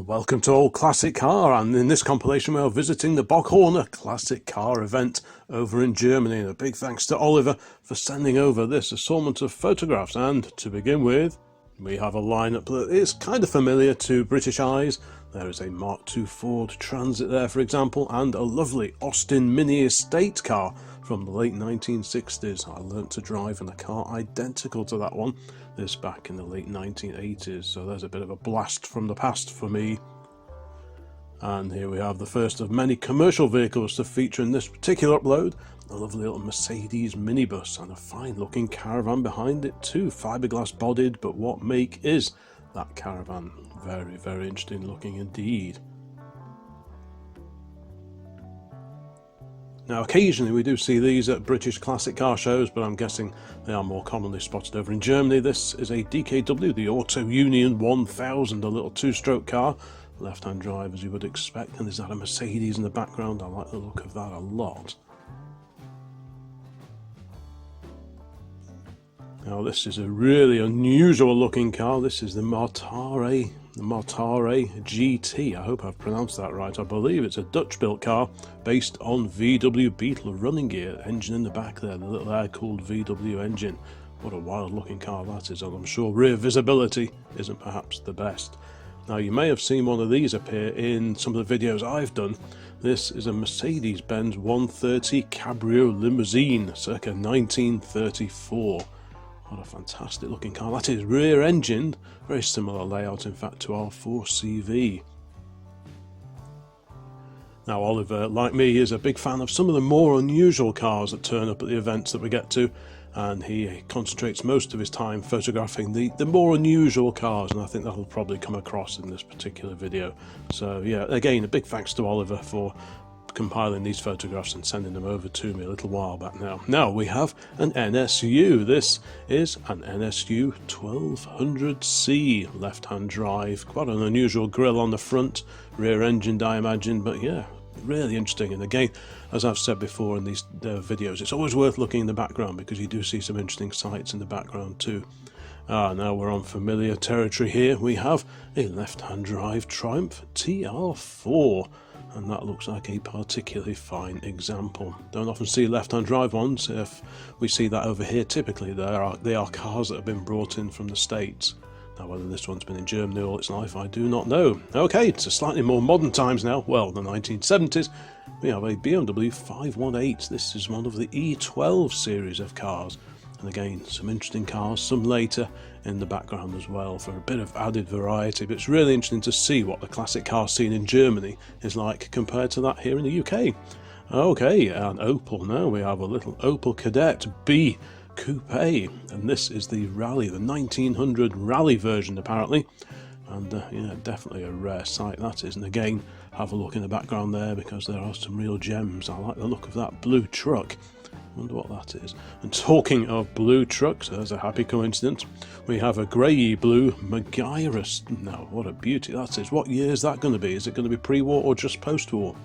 Welcome to Old Classic Car, and in this compilation we are visiting the Bockhorner Classic Car event over in Germany, and a big thanks to Oliver for sending over this assortment of photographs. And to begin with, we have a lineup that is kind of familiar to British eyes. There is a Mark II Ford Transit there, for example, and a lovely Austin Mini estate car from the late 1960s. I learnt to drive in a car identical to that one, this back in the late 1980s, so there's a bit of a blast from the past for me. And here we have the first of many commercial vehicles to feature in this particular upload, a lovely little Mercedes minibus and a fine looking caravan behind it too, fiberglass bodied, but what make is that caravan? Very, very interesting looking indeed. Now occasionally we do see these at British classic car shows, but I'm guessing they are more commonly spotted over in Germany. This is a DKW, the Auto Union 1000, a little two-stroke car, left-hand drive as you would expect, and there's that a Mercedes in the background. I like the look of that a lot. Now this is a really unusual looking car. This is the Martare GT. I hope I've pronounced that right. I believe it's a Dutch built car based on VW Beetle running gear. Engine in the back there, the little air-cooled VW engine. What a wild looking car that is, and I'm sure rear visibility isn't perhaps the best. Now you may have seen one of these appear in some of the videos I've done. This is a Mercedes-Benz 130 Cabrio Limousine, circa 1934. What a fantastic looking car. That is rear engined, very similar layout in fact to our 4CV. Now Oliver, like me, is a big fan of some of the more unusual cars that turn up at the events that we get to, and he concentrates most of his time photographing the more unusual cars, and I think that'll probably come across in this particular video. So yeah, again, a big thanks to Oliver for compiling these photographs and sending them over to me a little while back now. Now we have an NSU. This is an NSU 1200C left-hand drive. Quite an unusual grille on the front, rear engined I imagine, but yeah, really interesting. And again, as I've said before in these videos, it's always worth looking in the background because you do see some interesting sights in the background too. Now we're on familiar territory here. We have a left-hand drive Triumph TR4. And that looks like a particularly fine example. Don't often see left-hand drive ones. If we see that over here, typically they are cars that have been brought in from the States. Now whether this one's been in Germany all its life, I do not know. Okay, to slightly more modern times now. Well, the 1970s, we have a BMW 518. This is one of the E12 series of cars. And again, some interesting cars, some later in the background as well for a bit of added variety. But it's really interesting to see what the classic car scene in Germany is like compared to that here in the UK. Okay, and Opel now. We have a little Opel Kadett B Coupe, and this is the Rally, the 1900 Rally version apparently. And yeah, definitely a rare sight that is. And again, have a look in the background there because there are some real gems. I like the look of that blue truck. Wonder what that is. And talking of blue trucks, there's a happy coincidence. We have a grey blue Maybach. Now, what a beauty that is. What year is that going to be? Is it going to be pre-war or just post-war?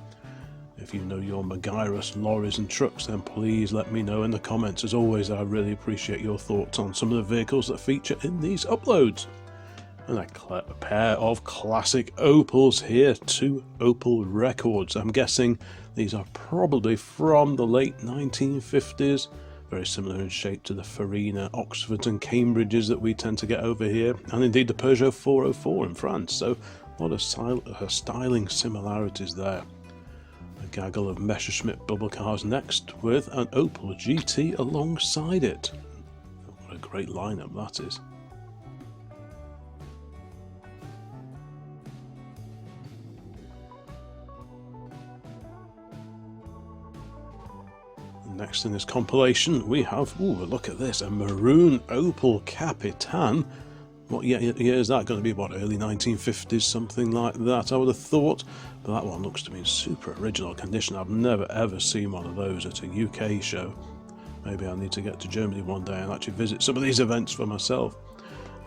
If you know your Maybach lorries and trucks, then please let me know in the comments. As always, I really appreciate your thoughts on some of the vehicles that feature in these uploads. And a pair of classic Opels here, two Opel records. I'm guessing these are probably from the late 1950s, very similar in shape to the Farina, Oxfords and Cambridges that we tend to get over here, and indeed the Peugeot 404 in France, so a lot of styling similarities there. A gaggle of Messerschmitt bubble cars next, with an Opel GT alongside it. What a great lineup that is. Next in this compilation we have, ooh, look at this, a maroon Opel Capitan. What year is that going to be? What, early 1950s, something like that, I would have thought. But that one looks to be in super original condition. I've never ever seen one of those at a UK show. Maybe I need to get to Germany one day and actually visit some of these events for myself.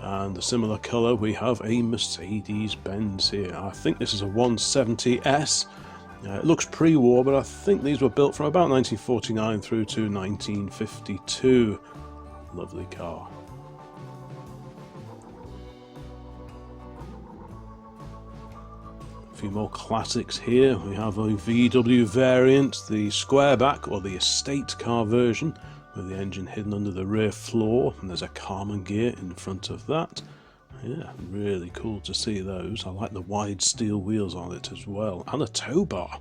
And a similar colour, we have a Mercedes-Benz here. I think this is a 170S. It looks pre-war, but I think these were built from about 1949 through to 1952. Lovely car. few more classics here. We have a VW variant, the squareback or the estate car version, with the engine hidden under the rear floor, and there's a Carman gear in front of that. Yeah, really cool to see those. I like the wide steel wheels on it as well, and a tow bar.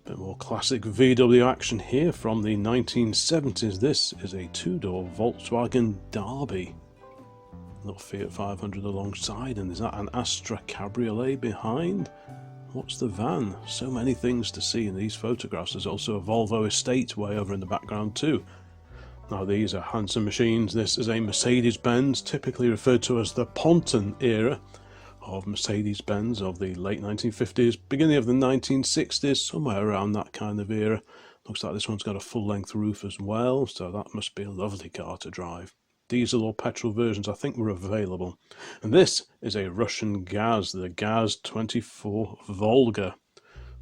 Bit more classic VW action here from the 1970s. This is a two-door Volkswagen Derby. Little Fiat 500 alongside, and is that an Astra Cabriolet behind? What's the van? So many things to see in these photographs. There's also a Volvo Estate way over in the background too. Now these are handsome machines. This is a Mercedes-Benz, typically referred to as the Ponton era of Mercedes-Benz of the late 1950s, beginning of the 1960s, somewhere around that kind of era. Looks like this one's got a full-length roof as well, so that must be a lovely car to drive. Diesel or petrol versions I think were available. And this is a Russian Gaz, the Gaz 24 Volga,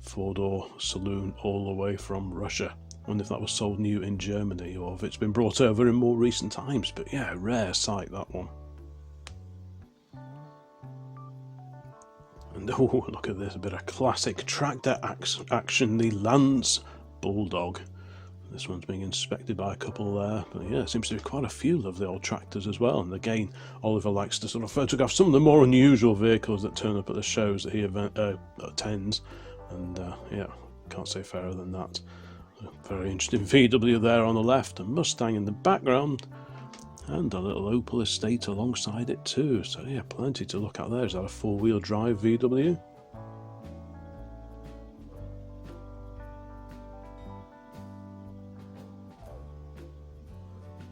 four-door saloon all the way from Russia. I wonder if that was sold new in Germany or if it's been brought over in more recent times, but yeah, rare sight, that one. And oh, look at this, a bit of classic tractor action, the Lance Bulldog. This one's being inspected by a couple there, but yeah, seems to be quite a few of the old tractors as well. And again, Oliver likes to sort of photograph some of the more unusual vehicles that turn up at the shows that he attends, and yeah, can't say fairer than that. A very interesting VW there on the left, a Mustang in the background, and a little Opel estate alongside it too. So yeah, plenty to look at there. Is that a four-wheel drive VW?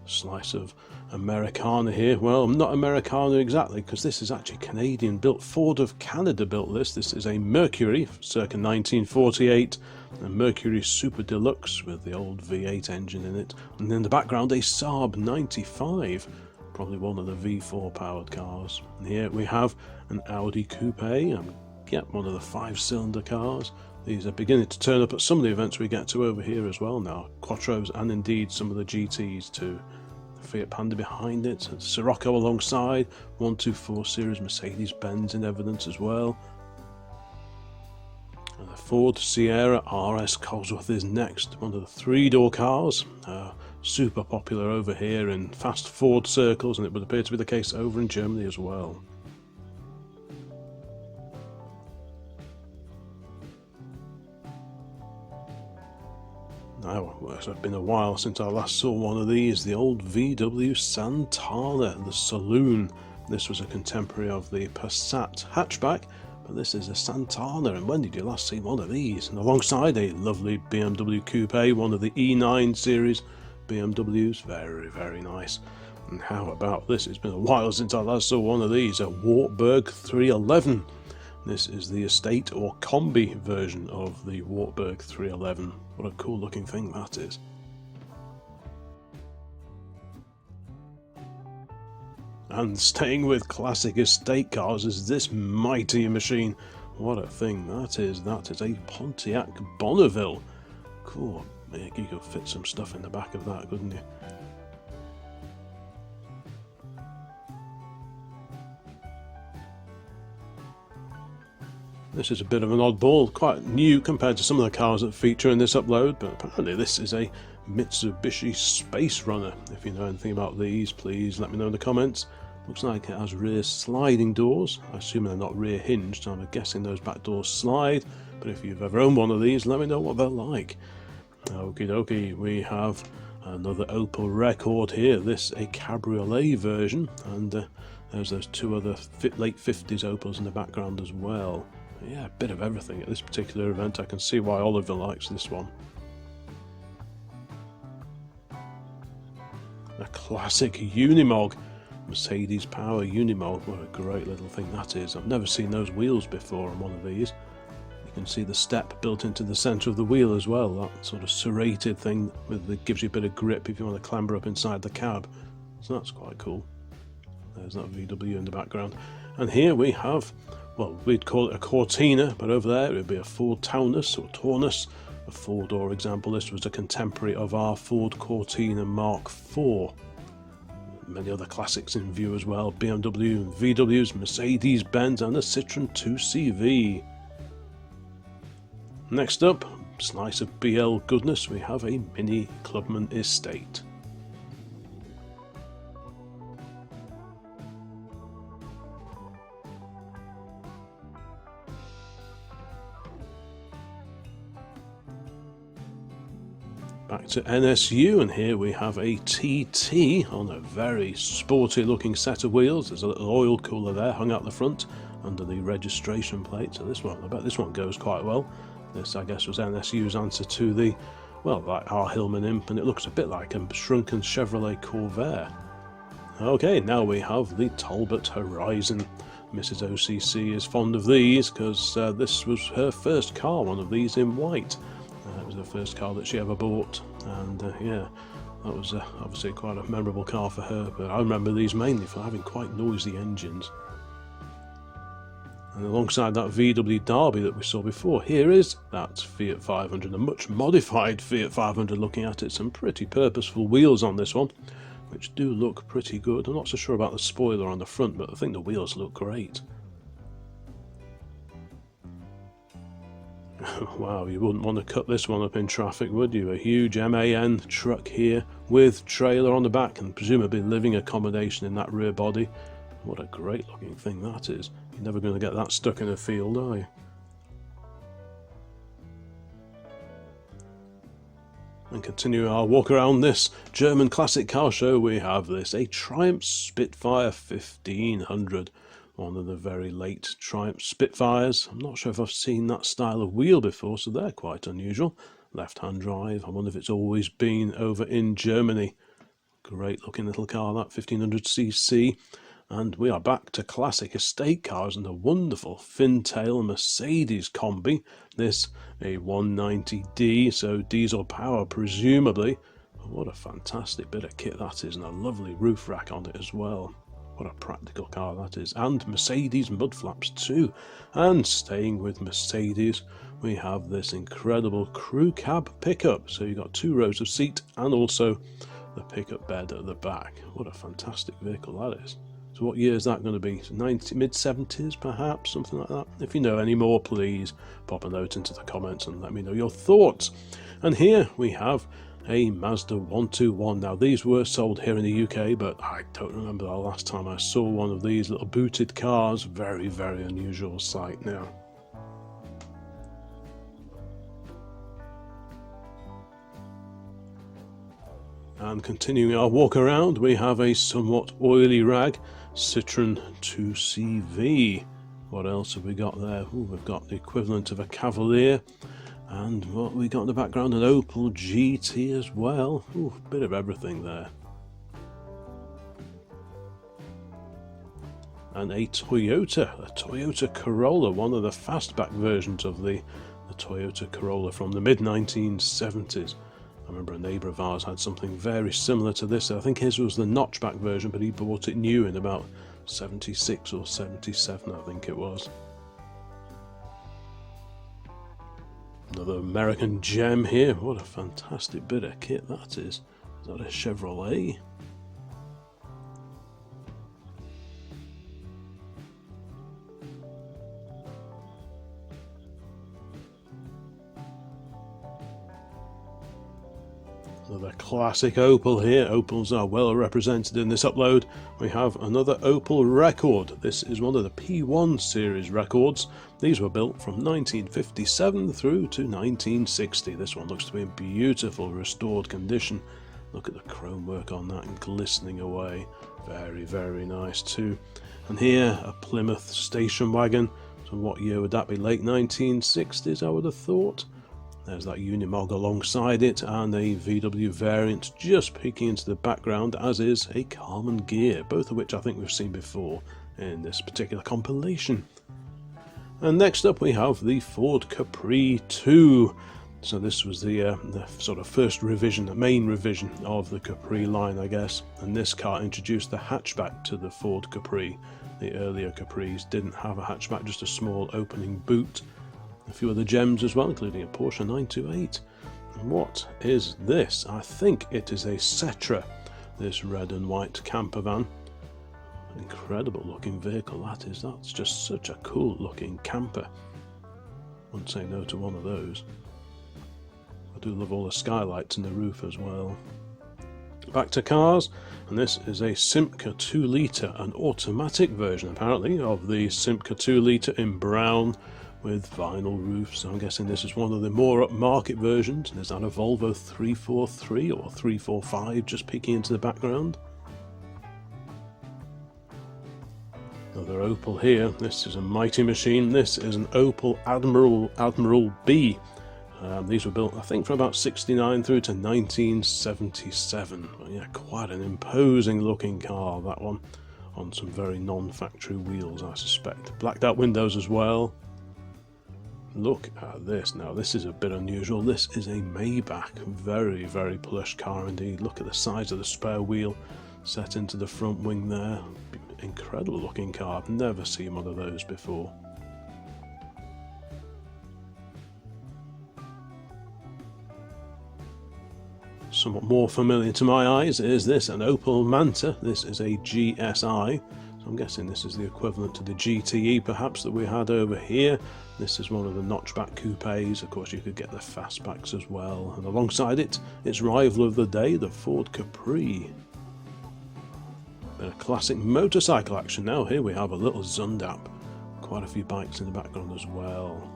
Slice of Americana here. Well, not Americana exactly, because this is actually Canadian built. Ford of Canada built this. This is a Mercury circa 1948, a Mercury Super Deluxe with the old V8 engine in it, and in the background a Saab 95, probably one of the V4 powered cars. And here we have an Audi Coupe, yep, one of the 5-cylinder cars. These are beginning to turn up at some of the events we get to over here as well now. Quattros and indeed some of the GTs too. The Fiat Panda behind it, Sirocco alongside, 124 series Mercedes-Benz in evidence as well. And the Ford Sierra RS Cosworth is next, one of the 3-door cars. Super popular over here in fast Ford circles, and it would appear to be the case over in Germany as well. Now, it's been a while since I last saw one of these, the old VW Santana, the Saloon. This was a contemporary of the Passat hatchback, but this is a Santana, and when did you last see one of these? And alongside a lovely BMW Coupe, one of the E9 series BMWs, very, very nice. And how about this? It's been a while since I last saw one of these, a Wartburg 311. This is the estate or combi version of the Wartburg 311. What a cool looking thing that is. And staying with classic estate cars is this mighty machine. What a thing that is. That is a Pontiac Bonneville. Cool. You could fit some stuff in the back of that, couldn't you? This is a bit of an oddball, quite new compared to some of the cars that feature in this upload, but apparently this is a Mitsubishi Space Runner. If you know anything about these, please let me know in the comments. Looks like it has rear sliding doors. I assume they're not rear hinged, so I'm guessing those back doors slide, but if you've ever owned one of these, let me know what they're like. Okie dokie, we have another Opel record here, this a cabriolet version, and there's those two other late 50s Opels in the background as well. Yeah, a bit of everything at this particular event. I can see why Oliver likes this one. A classic Unimog, Mercedes Power Unimog. What a great little thing that is. I've never seen those wheels before on one of these. You can see the step built into the centre of the wheel as well, that sort of serrated thing that gives you a bit of grip if you want to clamber up inside the cab. So that's quite cool. There's that VW in the background. And here we have, well, we'd call it a Cortina, but over there it would be a Ford Taunus or Taunus, a 4-door example. This was a contemporary of our Ford Cortina Mark IV. many other classics in view as well. BMW, VWs, Mercedes-Benz and a Citroen 2CV. Next up, slice of BL goodness, we have a Mini Clubman Estate. Back to NSU, and here we have a TT on a very sporty looking set of wheels. There's a little oil cooler there hung out the front under the registration plate. So this one, I bet this one goes quite well. This, I guess, was NSU's answer to the, well, like our Hillman Imp, and it looks a bit like a shrunken Chevrolet Corvair. Okay, now we have the Talbot Horizon. Mrs. OCC is fond of these because this was her first car, one of these in white. It was the first car that she ever bought, and yeah, that was obviously quite a memorable car for her, but I remember these mainly for having quite noisy engines. And alongside that VW Derby that we saw before, here is that Fiat 500, a much modified Fiat 500 looking at it. Some pretty purposeful wheels on this one, which do look pretty good. I'm not so sure about the spoiler on the front, but I think the wheels look great. Wow, you wouldn't want to cut this one up in traffic, would you? A huge MAN truck here with trailer on the back and presumably living accommodation in that rear body. What a great looking thing that is. You're never going to get that stuck in a field, are you? And continuing our walk around this German classic car show, we have this, a Triumph Spitfire 1500. One of the very late Triumph Spitfires. I'm not sure if I've seen that style of wheel before, so they're quite unusual. Left-hand drive. I wonder if it's always been over in Germany. Great looking little car, that 1500cc. And we are back to classic estate cars and a wonderful fin-tail Mercedes combi. This a 190D, so diesel power presumably. What a fantastic bit of kit that is, and a lovely roof rack on it as well. What a practical car that is. And Mercedes mud flaps too. And staying with Mercedes, we have this incredible crew cab pickup. So you've got 2 rows of seat and also the pickup bed at the back. What a fantastic vehicle that is. So what year is that going to be? Mid-70s perhaps, something like that. If you know any more, please pop a note into the comments and let me know your thoughts. And here we have a Mazda 121. Now these were sold here in the UK, but I don't remember the last time I saw one of these little booted cars. Very, very unusual sight now. And continuing our walk around, we have a somewhat oily rag Citroen 2CV. What else have we got there? Ooh, we've got the equivalent of a Cavalier. And what we got in the background, an Opel GT as well. Ooh, a bit of everything there. And a Toyota Corolla, one of the fastback versions of the Toyota Corolla from the mid-1970s. I remember a neighbour of ours had something very similar to this. I think his was the notchback version, but he bought it new in about 76 or 77, I think it was. Another American gem here. What a fantastic bit of kit that is. Is that a Chevrolet? Another classic Opel here. Opels are well represented in this upload. We have another Opel record. This is one of the P1 series records. These were built from 1957 through to 1960. This one looks to be in beautiful restored condition. Look at the chrome work on that and glistening away. Very, very nice too. And here a Plymouth station wagon. So what year would that be? Late 1960s, I would have thought. There's that Unimog alongside it, and a VW variant just peeking into the background, as is a Carman Gear, both of which I think we've seen before in this particular compilation. And next up we have the Ford Capri 2. So this was the sort of first revision, the main revision of the Capri line, I guess. And this car introduced the hatchback to the Ford Capri. The earlier Capris didn't have a hatchback, just a small opening boot. A few other gems as well, including a Porsche 928. And what is this? I think it is a Setra. this red and white camper van. Incredible looking vehicle that is. That's just such a cool looking camper. Wouldn't say no to one of those. I do love all the skylights in the roof as well. Back to cars, and this is a Simca 2 litre, an automatic version apparently of the Simca 2 litre in brown with vinyl roofs. I'm guessing this is one of the more upmarket versions. Is that a Volvo 343 or 345 just peeking into the background? Another Opel here. This is a mighty machine. This is an Opel Admiral B. These were built, I think, from about 69 through to 1977. But yeah, quite an imposing looking car, that one, on some very non-factory wheels, I suspect. Blacked out windows as well. Look at this. Now, this is a bit unusual. This is a Maybach. Very, very plush car indeed. Look at the size of the spare wheel set into the front wing there. Incredible looking car. I've never seen one of those before. Somewhat more familiar to my eyes is this, an Opel Manta. This is a GSI, so I'm guessing this is the equivalent to the GTE perhaps that we had over here. This is one of the notchback coupes. Of course, you could get the fastbacks as well, and alongside it, its rival of the day, the Ford Capri. A classic motorcycle action now. Here we have a little Zundap. Quite a few bikes in the background as well.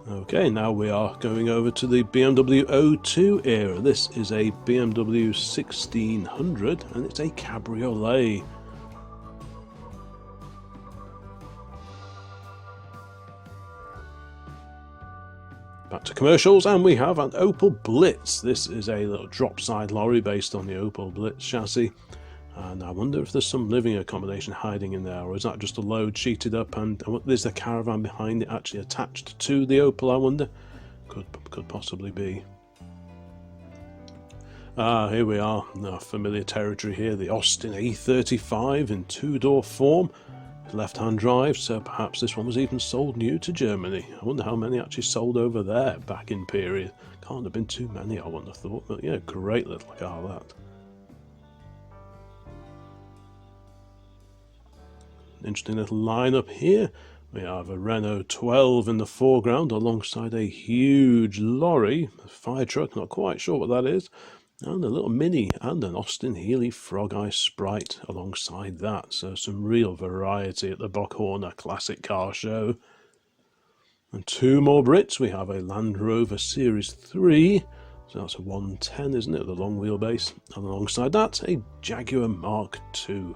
Okay, now we are going over to the BMW O2 era. This is a BMW 1600 and it's a cabriolet. Back to commercials, and we have an Opel Blitz. This is a little drop side lorry based on the Opel Blitz chassis. And I wonder if there's some living accommodation hiding in there, or is that just a load sheeted up and there's the caravan behind it actually attached to the Opel, I wonder? Could possibly be. Here we are, now familiar territory here, the Austin A35 in two-door form, left-hand drive, so perhaps this one was even sold new to Germany. I wonder how many actually sold over there back in period. Can't have been too many, I wouldn't have thought, but yeah, great little car that. Interesting little lineup here. We have a Renault 12 in the foreground alongside a huge lorry, a fire truck, not quite sure what that is, and a little Mini and an Austin Healey Frog Eye Sprite alongside that. So some real variety at the Bockhorner Classic Car Show. And two more Brits. We have a Land Rover Series 3, so that's a 110, isn't it, the long wheelbase, and alongside that a Jaguar Mark II.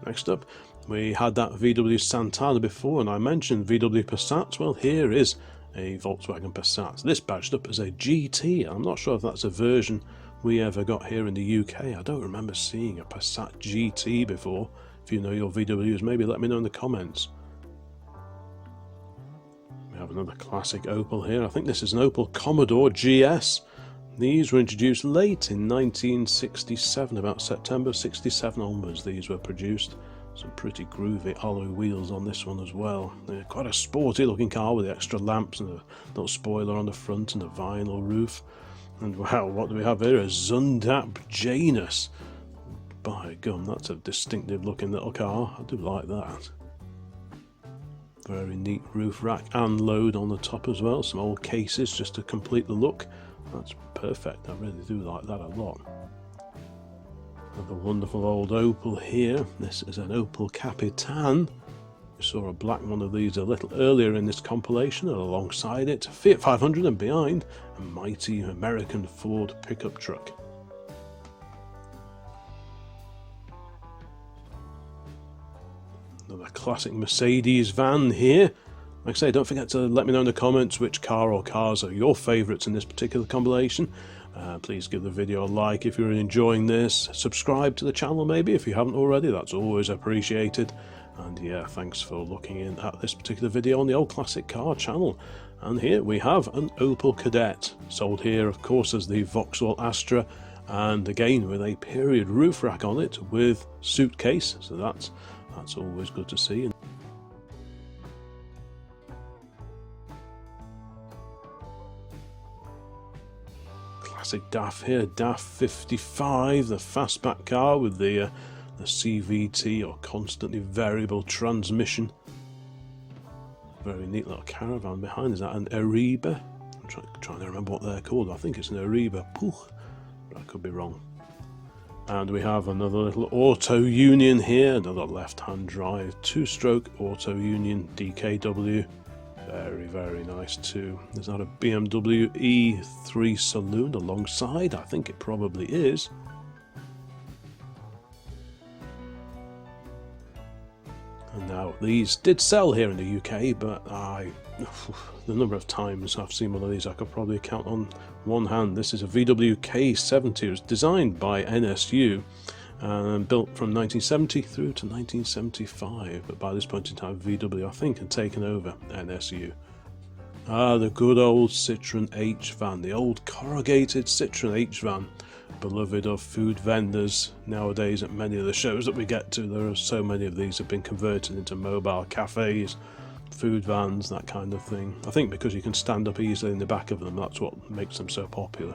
Next up, we had that VW Santana before, and I mentioned VW Passat. Well, here is a Volkswagen Passat. This badged up as a GT. I'm not sure if that's a version we ever got here in the UK. I don't remember seeing a Passat GT before. If you know your VWs, maybe let me know in the comments. We have another classic Opel here. I think this is an Opel Commodore GS. These were introduced late in 1967, about September 67 onwards these were produced. Some pretty groovy alloy wheels on this one as well. They're quite a sporty looking car with the extra lamps and a little spoiler on the front and a vinyl roof. And wow, what do we have here? A Zundap Janus. By gum, that's a distinctive looking little car. I do like that. Very neat roof rack and load on the top as well. Some old cases just to complete the look. That's perfect, I really do like that a lot. Another wonderful old Opel here. This is an Opel Capitan. We saw a black one of these a little earlier in this compilation, and alongside it, Fiat 500, and behind, a mighty American Ford pickup truck. Another classic Mercedes van here. Like I say, don't forget to let me know in the comments which car or cars are your favourites in this particular compilation. Please give the video a like if you're enjoying this. Subscribe to the channel maybe if you haven't already, that's always appreciated. And yeah, thanks for looking in at this particular video on the Old Classic Car channel. And here we have an Opel Kadett, sold here of course as the Vauxhall Astra, and again with a period roof rack on it with suitcase, so that's always good to see. Classic DAF here, DAF 55, the fastback car with the CVT or constantly variable transmission. Very neat little caravan behind. Is that an Ariba? I'm trying to remember what they're called. I think it's an Ariba. Pooh, but I could be wrong. And we have another little Auto Union here, another left-hand drive, two-stroke Auto Union DKW. Very, very nice too. Is that a BMW E3 Saloon alongside? I think it probably is. And now these did sell here in the UK, but the number of times I've seen one of these I could probably count on one hand. This is a VW K70. It was designed by NSU and built from 1970 through to 1975, but by this point in time VW I think had taken over NSU. The good old Citroen H van, the old corrugated Citroen H van, beloved of food vendors nowadays. At many of the shows that we get to, there are so many of these have been converted into mobile cafes, food vans, that kind of thing. I think because you can stand up easily in the back of them, that's what makes them so popular.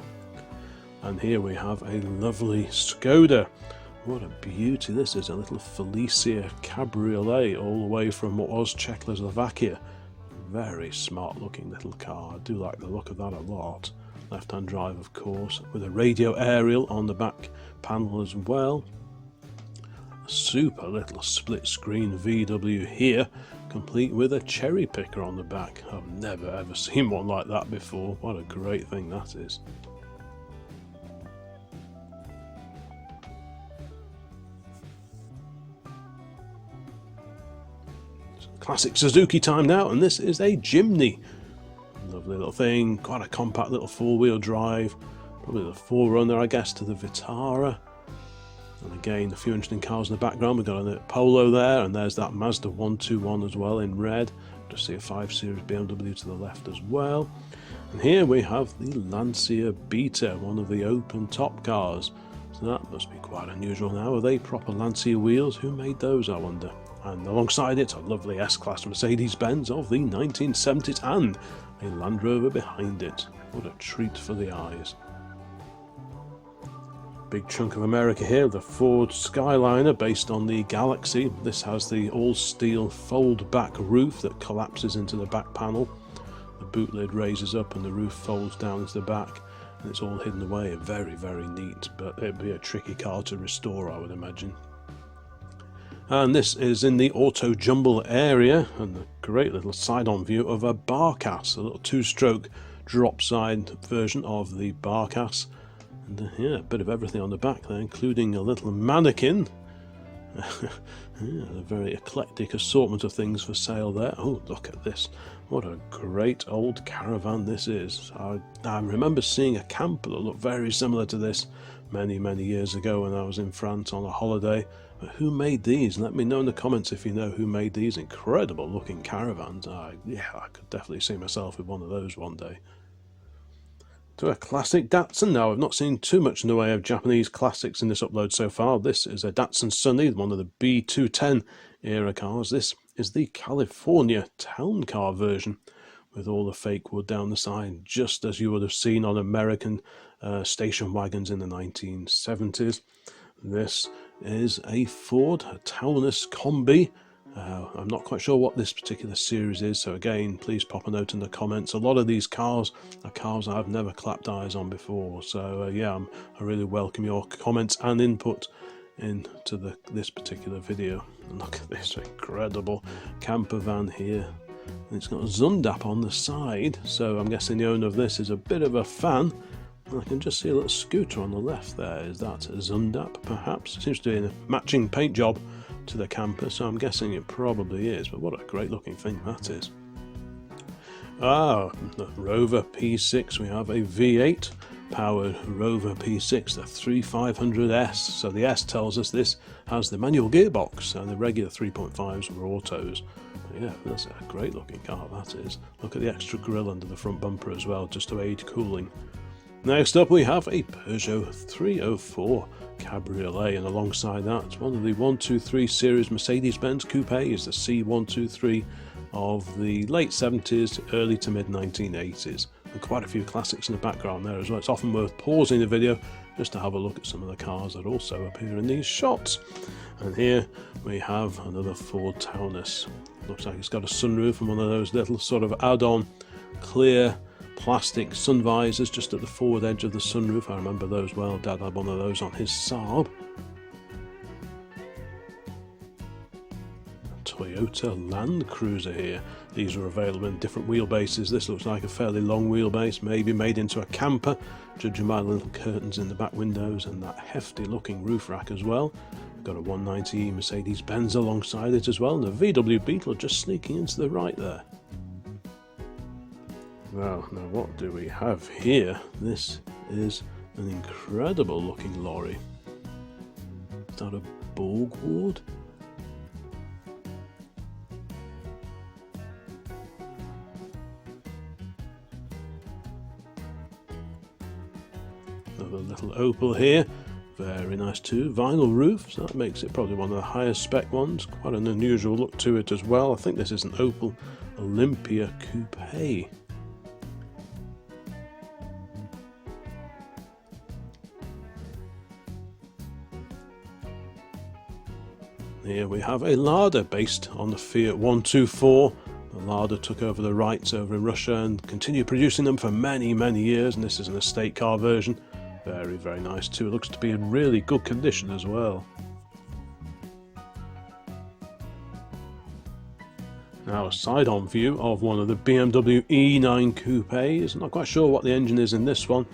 And here we have a lovely Skoda. What a beauty this is, a little Felicia Cabriolet all the way from what was Czechoslovakia. Very smart looking little car, I do like the look of that a lot. Left-hand drive of course, with a radio aerial on the back panel as well. A super little split screen VW here, complete with a cherry picker on the back. I've never ever seen one like that before. What a great thing that is. Classic Suzuki time now, and this is a Jimny. Lovely little thing, quite a compact little four-wheel drive, probably the forerunner I guess to the Vitara. And again, a few interesting cars in the background. We've got a Polo there, and there's that Mazda 121 as well in red. Just see a 5 Series BMW to the left as well. And here we have the Lancia Beta, one of the open top cars. So that must be quite unusual now. Are they proper Lancia wheels? Who made those, I wonder? And alongside it, a lovely S-Class Mercedes-Benz of the 1970s and a Land Rover behind it. What a treat for the eyes. Big chunk of America here, the Ford Skyliner based on the Galaxy. This has the all-steel fold-back roof that collapses into the back panel. The boot lid raises up and the roof folds down into the back, and it's all hidden away. Very, very neat, but it'd be a tricky car to restore, I would imagine. And this is in the Auto Jumble area, and a great little side-on view of a Barcass, a little two-stroke drop-side version of the Barcass. And yeah, a bit of everything on the back there, including a little mannequin. Yeah, a very eclectic assortment of things for sale there. Oh, look at this. What a great old caravan this is. I remember seeing a camper that looked very similar to this many, many years ago when I was in France on a holiday. But who made these? Let me know in the comments if you know who made these incredible looking caravans. Yeah, I could definitely see myself with one of those one day. To a classic Datsun now. I've not seen too much in the way of Japanese classics in this upload so far. This is a Datsun Sunny, one of the B210 era cars. This is the California town car version with all the fake wood down the side, just as you would have seen on American station wagons in the 1970s. This is a Ford Taunus Combi. I'm not quite sure what this particular series is, so again, please pop a note in the comments. A lot of these cars are cars I've never clapped eyes on before, so yeah, I really welcome your comments and input into this particular video. And look at this incredible camper van here. And it's got a Zundap on the side, so I'm guessing the owner of this is a bit of a fan. I can just see a little scooter on the left there. Is that a Zundap perhaps? It seems to be in a matching paint job to the camper, so I'm guessing it probably is, but what a great looking thing that is. The Rover P6, we have a V8 powered Rover P6, the 3500S. So the S tells us this has the manual gearbox, and the regular 3.5s were autos. But yeah, that's a great looking car, that is. Look at the extra grille under the front bumper as well, just to aid cooling. Next up we have a Peugeot 304 Cabriolet, and alongside that one of the 123 series Mercedes-Benz coupes, the C123 of the late 70s, early to mid 1980s. And quite a few classics in the background there as well. It's often worth pausing the video just to have a look at some of the cars that also appear in these shots. And here we have another Ford Taunus. Looks like it's got a sunroof and one of those little sort of add-on clear plastic sun visors just at the forward edge of the sunroof. I remember those well. Dad had one of those on his Saab. Toyota Land Cruiser here. These are available in different wheelbases. This looks like a fairly long wheelbase, maybe made into a camper, judging by the little curtains in the back windows and that hefty looking roof rack as well. Got a 190e Mercedes-Benz alongside it as well, and a VW Beetle just sneaking into the right there. Well, now what do we have here? This is an incredible looking lorry. Is that a Borgward? Another little Opel here, very nice too, vinyl roof, so that makes it probably one of the highest spec ones. Quite an unusual look to it as well. I think this is an Opel Olympia Coupe. Here we have a Lada based on the Fiat 124. The Lada took over the rights over in Russia and continued producing them for many years, and this is an estate car version. Very nice too. It looks to be in really good condition as well. Now a side-on view of one of the BMW E9 coupes. I'm not quite sure what the engine is in this one.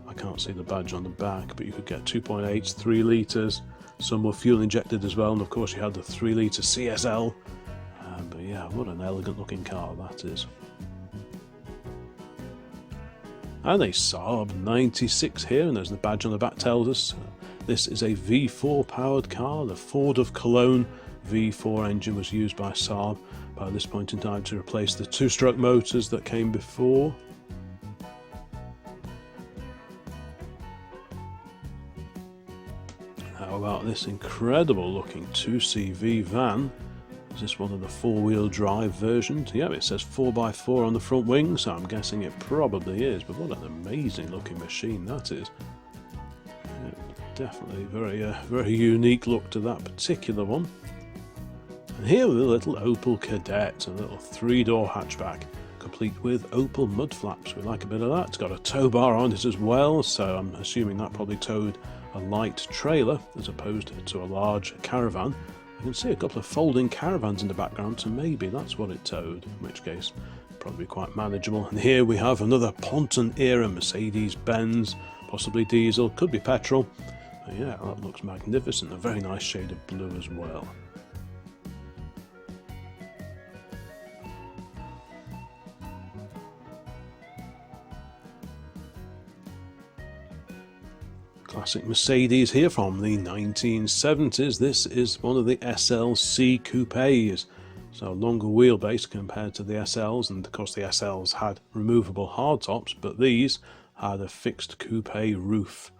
I can't see the badge on the back, but you could get 2.8s, 3 litres. Some were fuel injected as well, and of course you had the 3 litre CSL. But yeah, what an elegant looking car that is. And a Saab 96 here, and as the badge on the back tells us, this is a V4 powered car. The Ford of Cologne V4 engine was used by Saab by this point in time to replace the 2-stroke motors that came before. How about this incredible looking 2CV van? Is this one of the 4-wheel drive versions? Yeah, it says 4x4 on the front wing, so I'm guessing it probably is, but what an amazing looking machine that is. Yeah, definitely very unique look to that particular one. And here with a little Opel Kadett, a little 3-door hatchback, complete with Opel mud flaps. We like a bit of that. It's got a tow bar on it as well, so I'm assuming that probably towed a light trailer as opposed to a large caravan. You can see a couple of folding caravans in the background, so maybe that's what it towed, in which case probably quite manageable. And here we have another Ponton era Mercedes-Benz, possibly diesel, could be petrol. But yeah, that looks magnificent, a very nice shade of blue as well. Classic Mercedes here from the 1970s. This is one of the SLC coupes, so longer wheelbase compared to the SLs, and of course the SLs had removable hardtops, but these had a fixed coupe roof.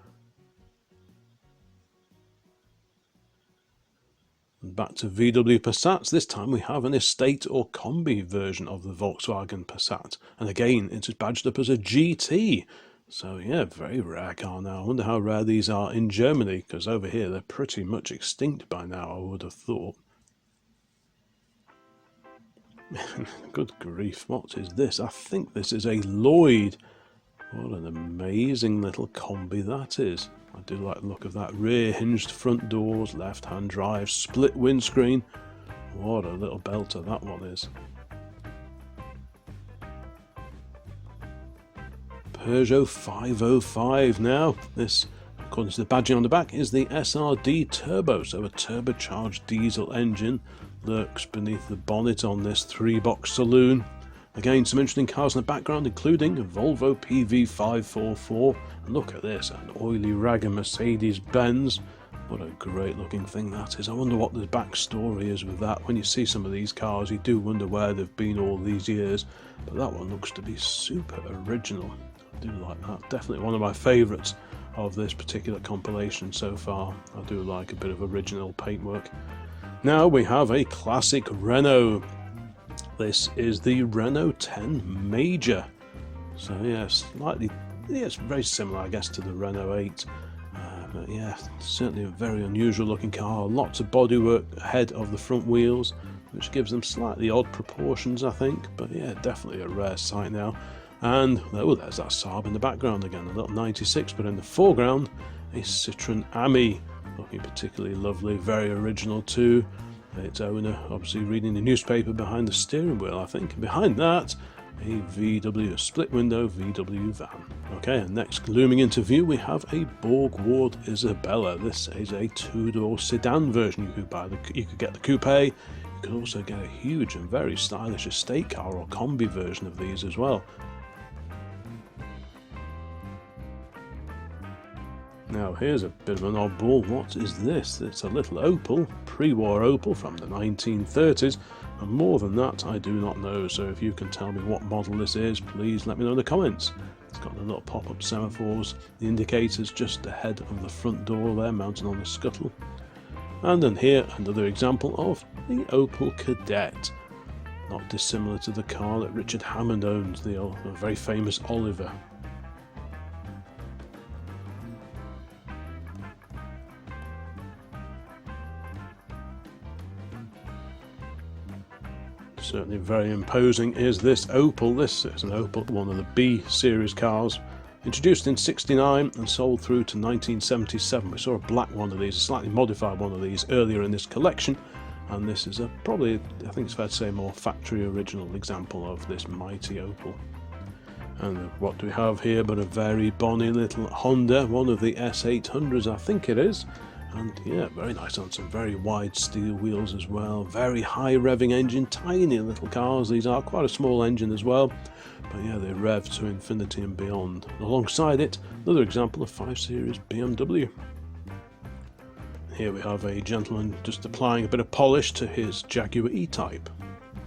And back to VW Passats. This time we have an estate or combi version of the Volkswagen Passat, and again it's badged up as a GT. So yeah, very rare car now. I wonder how rare these are in Germany, because over here they're pretty much extinct by now, I would have thought. Good grief, what is this? I think this is a Lloyd. What an amazing little combi that is. I do like the look of that. Rear hinged front doors, left-hand drive, split windscreen. What a little belter that one is. Peugeot 505 now. This, according to the badging on the back, is the SRD Turbo, so a turbocharged diesel engine lurks beneath the bonnet on this 3-box saloon. Again, some interesting cars in the background, including a Volvo PV544. And look at this, an oily rag of Mercedes-Benz. What a great looking thing that is. I wonder what the backstory is with that. When you see some of these cars, you do wonder where they've been all these years. But that one looks to be super original. I do like that. Definitely one of my favourites of this particular compilation so far. I do like a bit of original paintwork. Now we have a classic Renault. This is the Renault 10 Major. So yeah, it's very similar, I guess, to the Renault 8. But yeah, certainly a very unusual looking car. Lots of bodywork ahead of the front wheels, which gives them slightly odd proportions, I think. But yeah, definitely a rare sight now. And oh, there's that Saab in the background again, a little 96, but in the foreground, a Citroën Ami, looking particularly lovely, very original too. Its owner obviously reading the newspaper behind the steering wheel, I think. And behind that, a VW, a split window VW van. Okay, and next looming into view we have a Borgward Isabella. This is a two-door sedan version. You could get the coupe. You could also get a huge and very stylish estate car or combi version of these as well. Now here's a bit of an oddball. What is this? It's a little Opel, pre-war Opel from the 1930s, and more than that I do not know, so if you can tell me what model this is, please let me know in the comments. It's got the little pop-up semaphores, the indicators just ahead of the front door there, mounted on the scuttle. And then here, another example of the Opel Kadett. Not dissimilar to the car that Richard Hammond owns, the very famous Oliver. Certainly very imposing is this Opel. This is an Opel, one of the B series cars, introduced in '69 and sold through to 1977. We saw a black one of these, a slightly modified one of these earlier in this collection, and this is probably, I think it's fair to say, a more factory original example of this mighty Opel. And what do we have here but a very bonny little Honda, one of the S800s I think it is. And yeah, very nice on some very wide steel wheels as well. Very high revving engine, tiny little cars these are, quite a small engine as well. But yeah, they rev to infinity and beyond. And alongside it, another example of 5 Series BMW. Here we have a gentleman just applying a bit of polish to his Jaguar E-Type.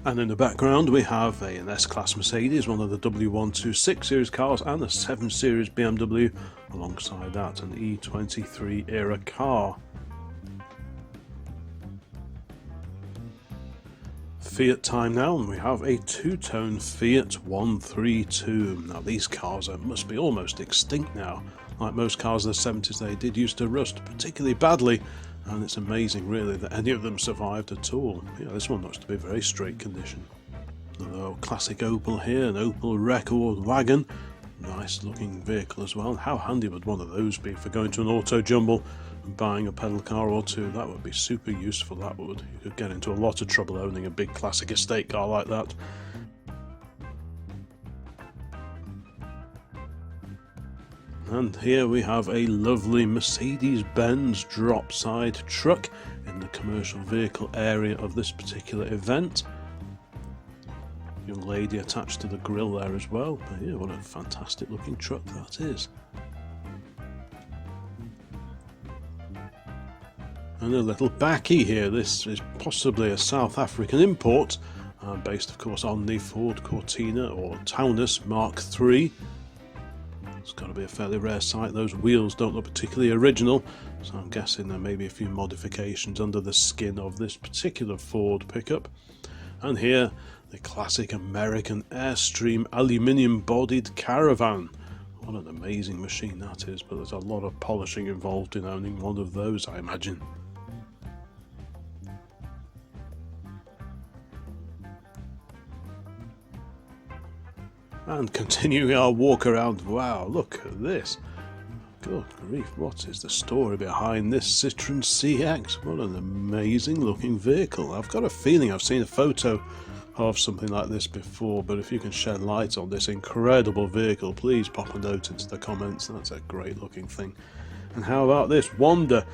And in the background we have an S-Class Mercedes, one of the W126 series cars, and a 7 Series BMW. Alongside that, an E23 era car. Fiat time now, and we have a two-tone Fiat 132. Now these cars must be almost extinct now. Like most cars of the 70s, they did used to rust particularly badly, and it's amazing really that any of them survived at all. Yeah, this one looks to be very straight condition. Although classic Opel here, an Opel Record wagon. Nice looking vehicle as well. How handy would one of those be for going to an auto jumble and buying a pedal car or two? That would be super useful, that would. You could get into a lot of trouble owning a big classic estate car like that. And here we have a lovely Mercedes-Benz drop side truck in the commercial vehicle area of this particular event. Young lady attached to the grille there as well. But yeah, what a fantastic looking truck that is. And a little Bakkie here. This is possibly a South African import, based of course on the Ford Cortina or Taunus Mark III. It's got to be a fairly rare sight. Those wheels don't look particularly original, so I'm guessing there may be a few modifications under the skin of this particular Ford pickup. And here, the classic American Airstream aluminium-bodied Caravan. What an amazing machine that is, but there's a lot of polishing involved in owning one of those, I imagine. And continuing our walk around, wow, look at this. Good grief, what is the story behind this Citroën CX? What an amazing looking vehicle. I've got a feeling I've seen a photo of something like this before, but if you can shed light on this incredible vehicle, please pop a note into the comments. That's a great looking thing. And how about this Wonder,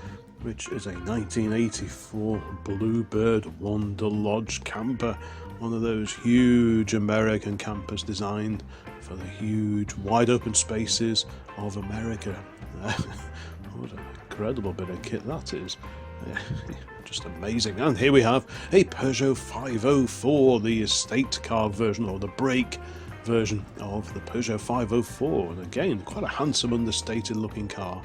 which is a 1984 Bluebird Wonder Lodge camper. one of those huge American campers designed for the huge wide open spaces of America. What an incredible bit of kit that is. Just amazing. And here we have a Peugeot 504, the estate car version, or the brake version of the Peugeot 504, and again quite a handsome understated looking car.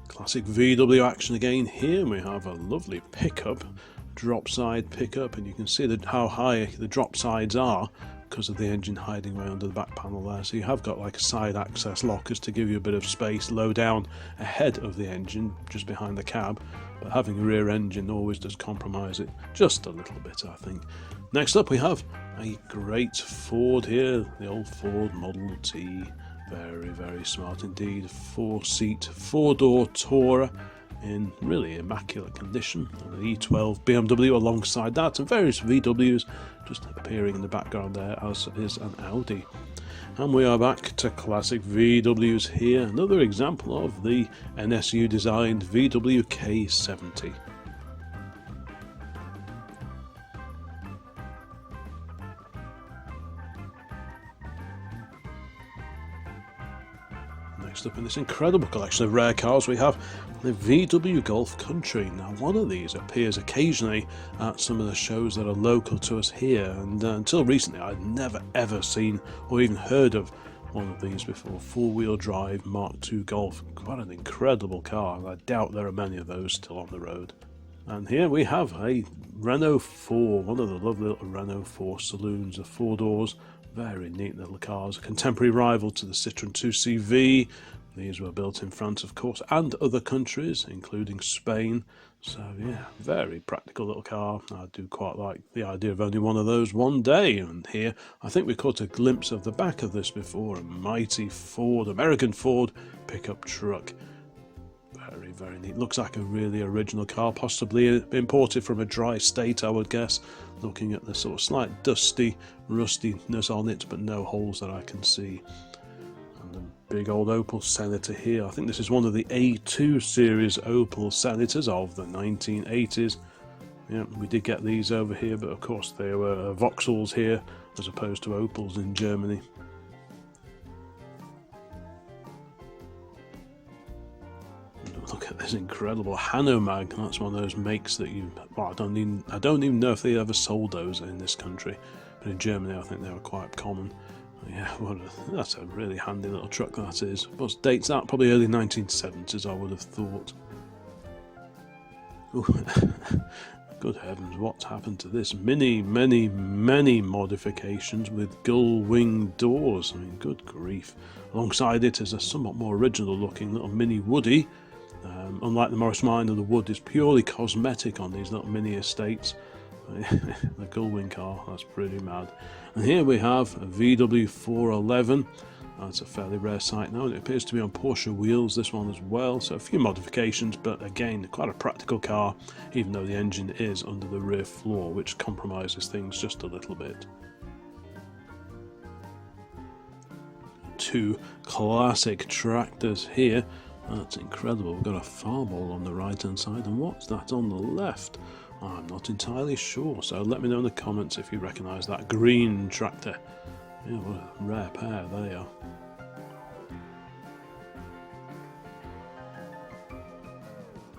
Classic VW action again. Here we have a lovely pickup, drop side pickup, and you can see how high the drop sides are because of the engine hiding away under the back panel there. So you have got like side access lockers to give you a bit of space low down ahead of the engine, just behind the cab, but having a rear engine always does compromise it just a little bit, I think. Next up we have a great Ford here, the old Ford Model T. Very, very smart indeed. 4-seat, 4-door Tourer in really immaculate condition. And an E12 BMW alongside that, and various VWs just appearing in the background there, as is an Audi. And we are back to classic VWs here. Another example of the NSU designed VW K70. Next up in this incredible collection of rare cars we have the VW Golf Country. Now one of these appears occasionally at some of the shows that are local to us here, and until recently I'd never ever seen or even heard of one of these before. 4-wheel drive Mark II Golf, quite an incredible car, and I doubt there are many of those still on the road. And here we have a Renault 4, one of the lovely little Renault 4 saloons, the 4 doors. Very neat little cars, a contemporary rival to the Citroën 2CV. These were built in France, of course, and other countries, including Spain. So yeah, very practical little car. I do quite like the idea of only one of those one day. And here, I think we caught a glimpse of the back of this before, a mighty Ford, American Ford pickup truck. Very, very neat. Looks like a really original car, possibly imported from a dry state, I would guess. Looking at the sort of slight dusty rustiness on it, but no holes that I can see. And a big old Opel Senator here. I think this is one of the A2 series Opel Senators of the 1980s. Yeah, we did get these over here, but of course they were Vauxhalls here as opposed to Opels in Germany. Look at this incredible Hanomag. That's one of those makes that I don't even know if they ever sold those in this country, but in Germany I think they were quite common. Yeah, that's a really handy little truck that is. What dates that? Probably early 1970s, I would have thought. Ooh. Good heavens, what's happened to this? Many modifications with gull wing doors. I mean, good grief. Alongside it is a somewhat more original looking little mini Woody. Unlike the Morris Minor, the wood is purely cosmetic on these little mini estates. The Gullwing car, that's pretty mad. And here we have a VW 411. That's a fairly rare sight now, and it appears to be on Porsche wheels, this one as well. So a few modifications, but again, quite a practical car, even though the engine is under the rear floor, which compromises things just a little bit. Two classic tractors here. That's incredible. We've got a Farmall on the right hand side, and what's that on the left? I'm not entirely sure, so let me know in the comments if you recognise that green tractor. Yeah, what a rare pair they are.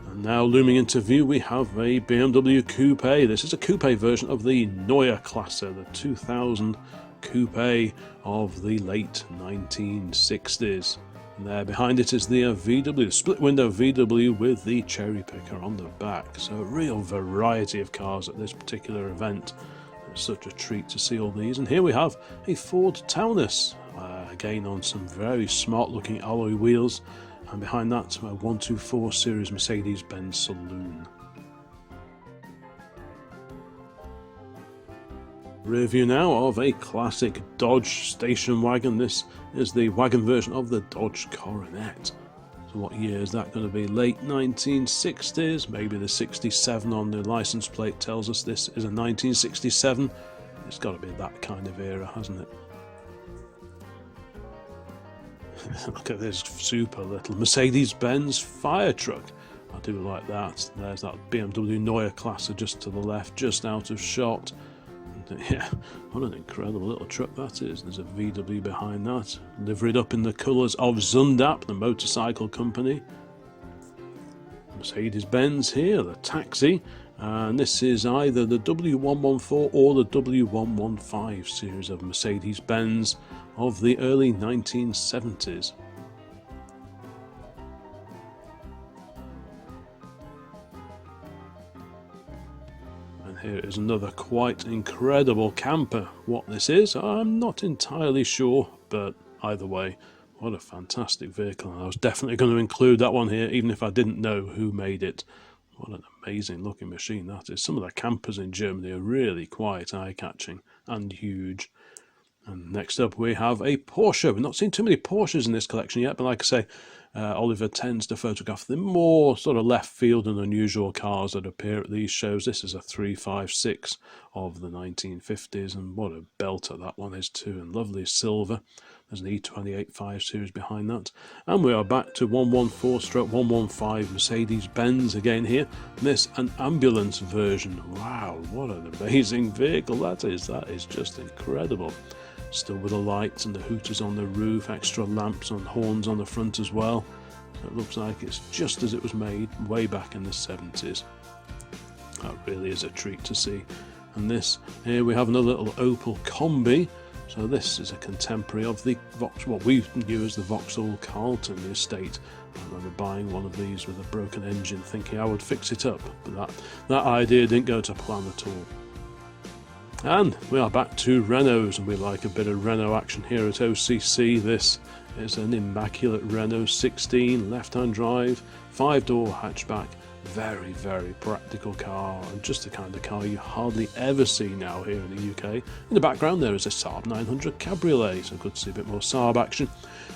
And now looming into view we have a BMW Coupe. This is a coupe version of the Neue Klasse, the 2000 coupe of the late 1960s. And there behind it is the VW, the split window VW with the cherry picker on the back. So a real variety of cars at this particular event. It's such a treat to see all these. And here we have a Ford Taunus, again on some very smart looking alloy wheels. And behind that a 124 series Mercedes-Benz saloon. Rear view now of a classic Dodge station wagon. This is the wagon version of the Dodge Coronet. So what year is that going to be? Late 1960s, maybe the 67 on the license plate tells us this is a 1967. It's got to be that kind of era, hasn't it? Look at this super little Mercedes-Benz fire truck. I do like that. There's that BMW Neue Klasse just to the left, just out of shot. And, yeah, what an incredible little truck that is. There's a VW behind that, liveried up in the colours of Zundap, the motorcycle company. Mercedes-Benz here, the taxi, and this is either the W114 or the W115 series of Mercedes-Benz of the early 1970s. And here is another quite incredible camper. What this is, I'm not entirely sure, but either way, what a fantastic vehicle. And I was definitely going to include that one here, even if I didn't know who made it. What an amazing looking machine that is. Some of the campers in Germany are really quite eye-catching and huge. And next up we have a Porsche. We've not seen too many Porsches in this collection yet, but like I say, Oliver tends to photograph the more sort of left field and unusual cars that appear at these shows. This is a 356 of the 1950s, and what a belter that one is too, and lovely silver. There's an E28 5 Series behind that. And we are back to 114/115 Mercedes-Benz again here. This, an ambulance version. Wow, what an amazing vehicle that is. That is just incredible. Still with the lights and the hooters on the roof, extra lamps and horns on the front as well. It looks like it's just as it was made way back in the 70s. That really is a treat to see. And this, here we have another little Opel Combi. So this is a contemporary of the what we knew as the Vauxhall Carlton estate. I remember buying one of these with a broken engine, thinking I would fix it up, but that idea didn't go to plan at all. And we are back to Renaults, and we like a bit of Renault action here at OCC. This is an immaculate Renault 16 left-hand drive, 5-door hatchback. Very, very practical car, and just the kind of car you hardly ever see now here in the UK. In the background there is a Saab 900 Cabriolet, so good to see a bit more Saab action.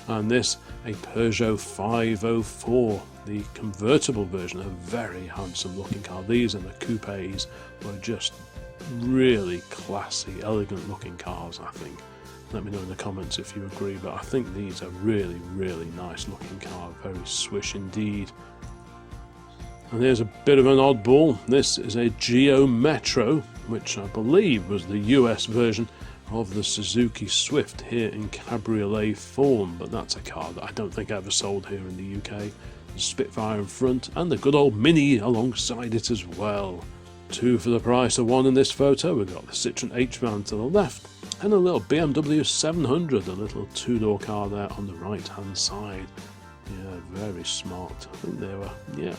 And this, a Peugeot 504, the convertible version, a very handsome looking car. These and the coupes were just really classy, elegant looking cars, I think. Let me know in the comments if you agree, but I think these are really, really nice looking cars, very swish indeed. And here's a bit of an oddball. This is a Geo Metro, which I believe was the US version of the Suzuki Swift here in cabriolet form, but that's a car that I don't think ever sold here in the UK. The Spitfire in front and the good old Mini alongside it as well. Two for the price of one in this photo. We've got the Citroen H-Van to the left and a little BMW 700, a little two-door car there on the right-hand side. Yeah, very smart. I think they were, yeah.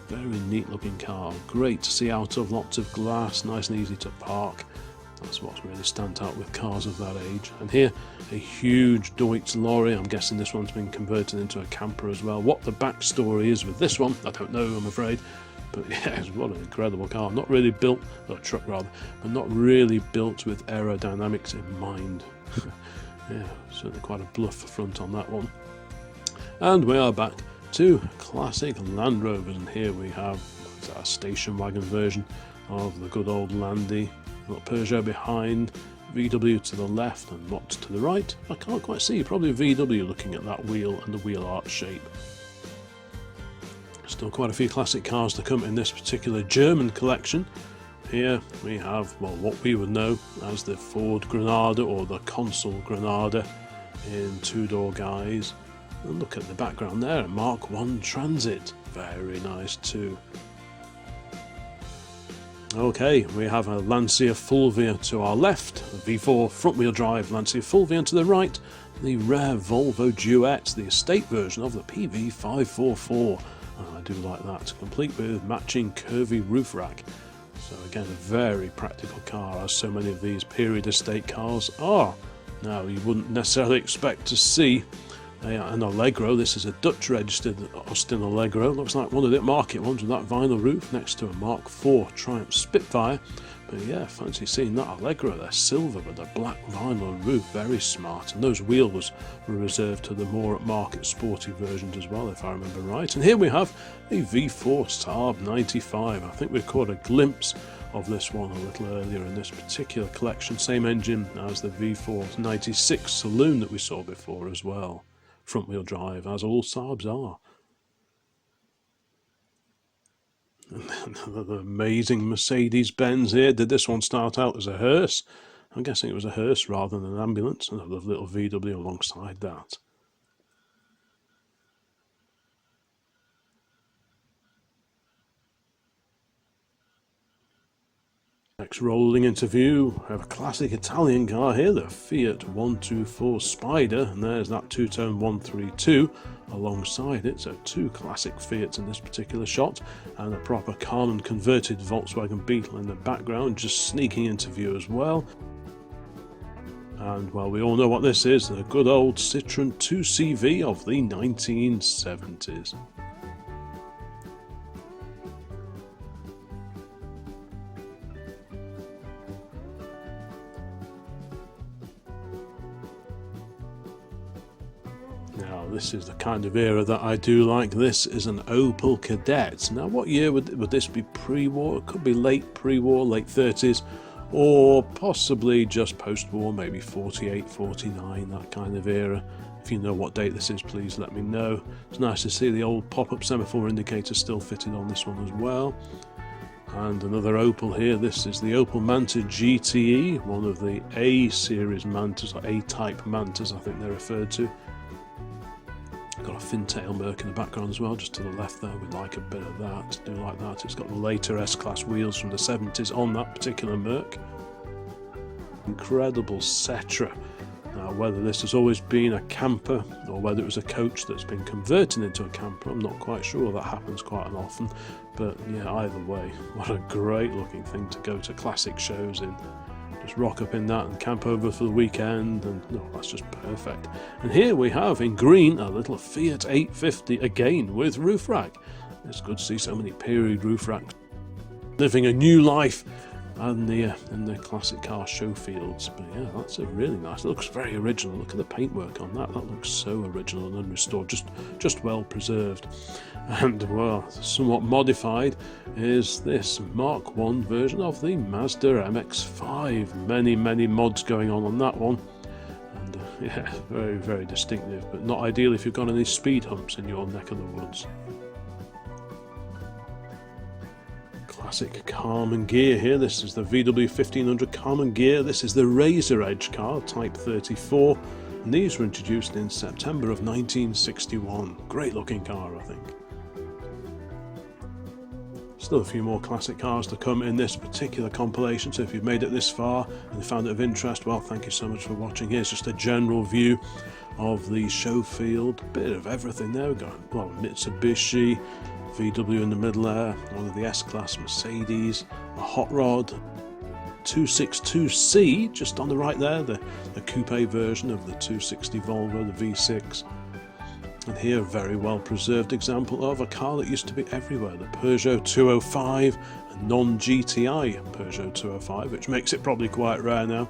Very neat looking car, great to see out of, lots of glass, nice and easy to park. That's what's really stands out with cars of that age. And here, a huge Deutz lorry. I'm guessing this one's been converted into a camper as well. What the backstory is with this one, I don't know, I'm afraid. But yeah, what an incredible car. Not really built, or truck rather, but not really built with aerodynamics in mind. Yeah, certainly quite a bluff front on that one. And we are back to classic Land Rovers, and here we have our station wagon version of the good old Landy. Got Peugeot behind, VW to the left, and what's to the right? I can't quite see, probably VW looking at that wheel and the wheel arch shape. Still quite a few classic cars to come in this particular German collection. Here we have, well, what we would know as the Ford Granada or the Consul Granada in two-door guise. And look at the background there, a Mark I Transit, very nice too. Okay, we have a Lancia Fulvia to our left, a V4 front-wheel drive Lancia Fulvia, and to the right, the rare Volvo Duet, the estate version of the PV544. I do like that, complete with matching curvy roof rack. So again, a very practical car, as so many of these period estate cars are. Now, you wouldn't necessarily expect to see an Allegro. This is a Dutch registered Austin Allegro. Looks like one of the market ones with that vinyl roof next to a Mark IV Triumph Spitfire. But yeah, fancy seeing that Allegro there, silver with a black vinyl roof, very smart. And those wheels were reserved to the more upmarket sporty versions as well, if I remember right. And here we have a V4 Saab 95. I think we caught a glimpse of this one a little earlier in this particular collection. Same engine as the V4 96 Saloon that we saw before as well. front-wheel drive, as all Saabs are. Another amazing Mercedes-Benz here. Did this one start out as a hearse? I'm guessing it was a hearse rather than an ambulance. Another little VW alongside that. Next, rolling into view, we have a classic Italian car here, the Fiat 124 Spider, and there's that two-tone 132 alongside it. So two classic Fiats in this particular shot, and a proper Carmen converted Volkswagen Beetle in the background, just sneaking into view as well. And well, we all know what this is, the good old Citroën 2CV of the 1970s. Now this is the kind of era that I do like. This is an Opel Kadett. Now what year would this be? Pre-war? It could be late pre-war, late 30s, or possibly just post-war, maybe 48, 49, that kind of era. If you know what date this is, please let me know. It's nice to see the old pop-up semaphore indicator still fitted on this one as well. And another Opel here. This is the Opel Manta GTE, one of the A-series Mantas, or A-type Mantas I think they're referred to. Got a fintail Merc in the background as well, just to the left there. We like a bit of that, do like that. It's got the later S-Class wheels from the 70s on that particular Merc. Incredible Setra. Now whether this has always been a camper or whether it was a coach that's been converted into a camper, I'm not quite sure. That happens quite often, but yeah, either way, what a great looking thing to go to classic shows in. Just rock up in that and camp over for the weekend, and no, that's just perfect. And here we have in green a little Fiat 850 again with roof rack. It's good to see so many period roof racks living a new life in the classic car show fields. But yeah, that's a really nice. It looks very original. Look at the paintwork on that. That looks so original and unrestored, just well preserved. And well, somewhat modified is this Mark 1 version of the Mazda MX-5. Many mods going on that one. And yeah, very, very distinctive, but not ideal if you've got any speed humps in your neck of the woods. Classic Carmen gear here. This is the VW 1500 Carmen gear. This is the Razor Edge car, Type 34. And these were introduced in September of 1961. Great looking car, I think. Still a few more classic cars to come in this particular compilation, so if you've made it this far and found it of interest, well, thank you so much for watching. Here's just a general view of the show field. Bit of everything there. We've got, well, Mitsubishi, VW in the middle there, one of the S-Class Mercedes, a hot rod, 262C just on the right there, the coupe version of the 260 Volvo, the V6. And here a very well preserved example of a car that used to be everywhere, the Peugeot 205, a non-GTI Peugeot 205, which makes it probably quite rare now.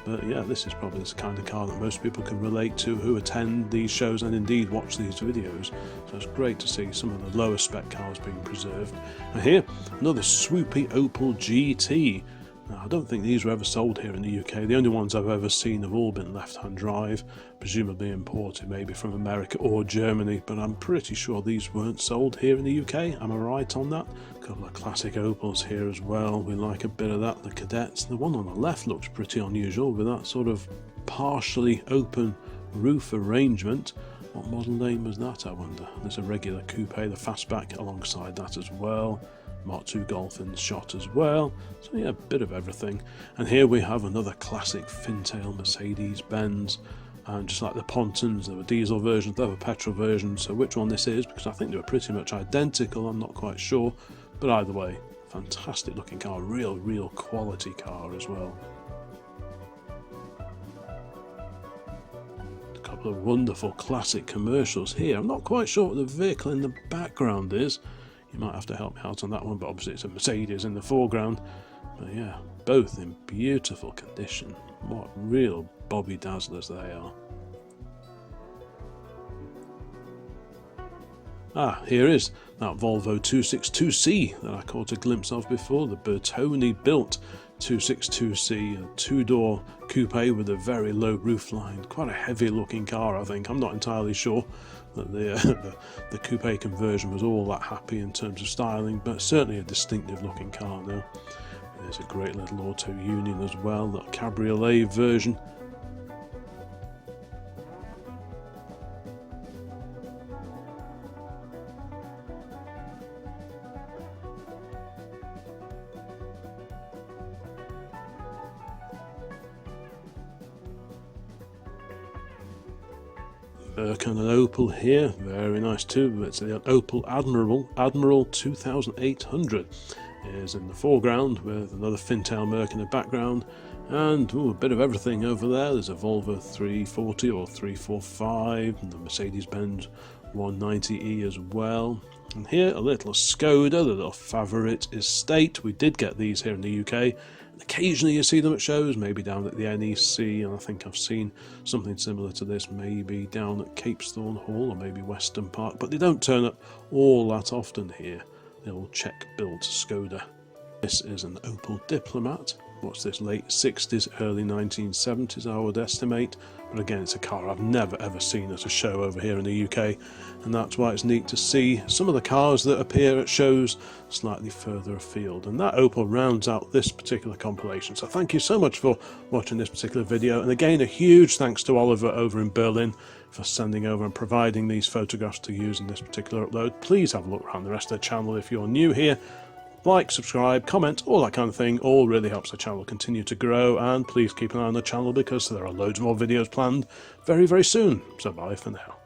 But yeah, this is probably the kind of car that most people can relate to who attend these shows and indeed watch these videos. So it's great to see some of the lower spec cars being preserved. And here, another swoopy Opel GT. Now, I don't think these were ever sold here in the UK. The only ones I've ever seen have all been left-hand drive, presumably imported maybe from America or Germany, but I'm pretty sure these weren't sold here in the UK. Am I right on that? A couple of classic Opels here as well. We like a bit of that. The Cadets. The one on the left looks pretty unusual with that sort of partially open roof arrangement. What model name was that, I wonder? There's a regular coupe, the fastback alongside that as well. Mark II Golf in the shot as well. So yeah, a bit of everything. And here we have another classic fintail Mercedes-Benz. And just like the Pontons, there were diesel versions, there were petrol versions. So which one this is, because I think they were pretty much identical, I'm not quite sure. But either way, fantastic looking car, real quality car as well. A couple of wonderful classic commercials here. I'm not quite sure what the vehicle in the background is. You might have to help me out on that one, but obviously it's a Mercedes in the foreground. But yeah, both in beautiful condition. What real Bobby Dazzlers they are. Ah, here is that Volvo 262C that I caught a glimpse of before, the Bertone built 262C, a two-door coupe with a very low roofline. Quite a heavy looking car, I think. I'm not entirely sure that the coupe conversion was all that happy in terms of styling, but certainly a distinctive looking car now. There's a great little auto union as well, the cabriolet version. And an Opel here, very nice too. It's the Opel Admiral 2800 is in the foreground with another Fintail Merc in the background, and a bit of everything over there. There's a Volvo 340 or 345 and the Mercedes-Benz 190e as well. And here a little Skoda, the little Favorit Estate. We did get these here in the UK. Occasionally you see them at shows, maybe down at the NEC, and I think I've seen something similar to this maybe down at Capesthorne Hall or maybe Weston Park, but they don't turn up all that often here, the old Czech built Skoda. This is an Opel Diplomat. What's this, late 60s, early 1970s I would estimate, but again it's a car I've never ever seen at a show over here in the UK, and that's why it's neat to see some of the cars that appear at shows slightly further afield. And that Opel rounds out this particular compilation. So thank you so much for watching this particular video, and again a huge thanks to Oliver over in Berlin for sending over and providing these photographs to use in this particular upload. Please have a look around the rest of the channel if you're new here. Like, subscribe, comment, all that kind of thing, all really helps the channel continue to grow, and please keep an eye on the channel because there are loads more videos planned very, very soon. So bye for now.